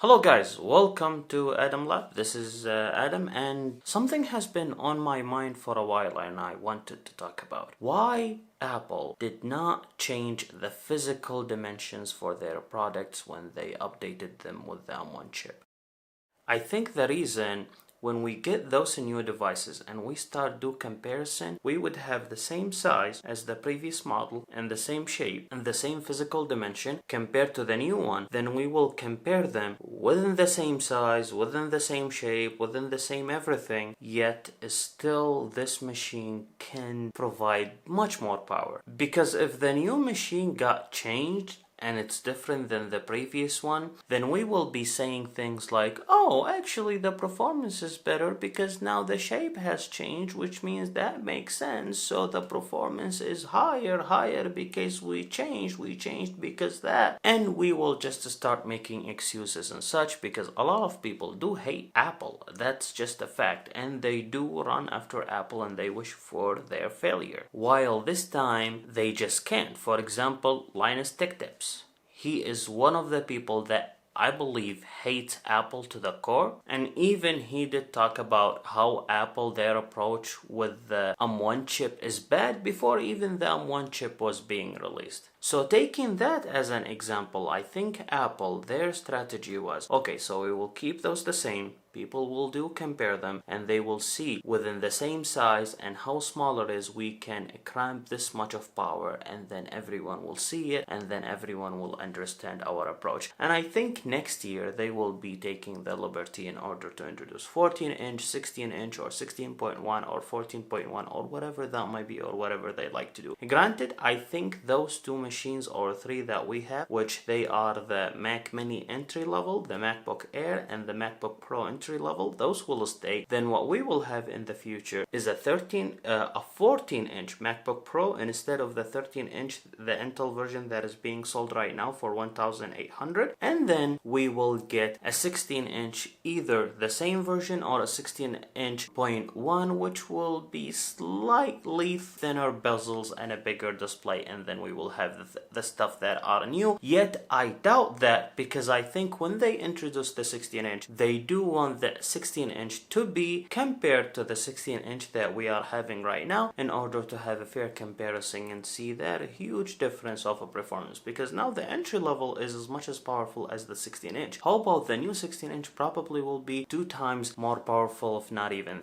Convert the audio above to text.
Hello guys, welcome to Adam Lab. This is Adam, and something has been on my mind for a while and I wanted to talk about. Why Apple did not change the physical dimensions for their products when they updated them with the M1 chip. I think the reason when we get those new devices and we start do comparison, we would have the same size as the previous model and the same shape and the same physical dimension compared to the new one. Then we will compare them within the same size, within the same shape, within the same everything, yet still this machine can provide much more power. Because if the new machine got changed and it's different than the previous one, then we will be saying things like, oh, actually the performance is better because now the shape has changed, which means that makes sense. So the performance is higher because we changed because that. And we will just start making excuses and such because a lot of people do hate Apple. That's just a fact. And they do run after Apple and they wish for their failure. While this time they just can't. For example, Linus Tech Tips. He is one of the people that I believe hates Apple to the core, and even he did talk about how Apple, their approach with the M1 chip is bad before even the M1 chip was being released. So taking that as an example, I think Apple, their strategy was, okay, so we will keep those the same, people will do compare them, and they will see within the same size and how small it is, we can cramp this much of power, and then everyone will see it, and then everyone will understand our approach. And I think next year they will be taking the liberty in order to introduce 14-inch, 16-inch, or 16.1, or 14.1, or whatever that might be, or whatever they like to do. Granted, I think those two machines or three that we have, which they are the Mac Mini entry level, the MacBook Air, and the MacBook Pro entry level, those will stay. Then what we will have in the future is a 14-inch MacBook Pro instead of the 13-inch, the Intel version that is being sold right now for $1,800. And then we will get a 16-inch, either the same version or a 16-inch point one, which will be slightly thinner bezels and a bigger display. And then we will have the stuff that are new. Yet I doubt that, because I think when they introduce the 16-inch, they do want the 16-inch to be compared to the 16-inch that we are having right now in order to have a fair comparison and see that huge difference of a performance, because now the entry level is as much as powerful as the 16-inch. How about the new 16-inch? Probably will be 2 times more powerful, if not even 3.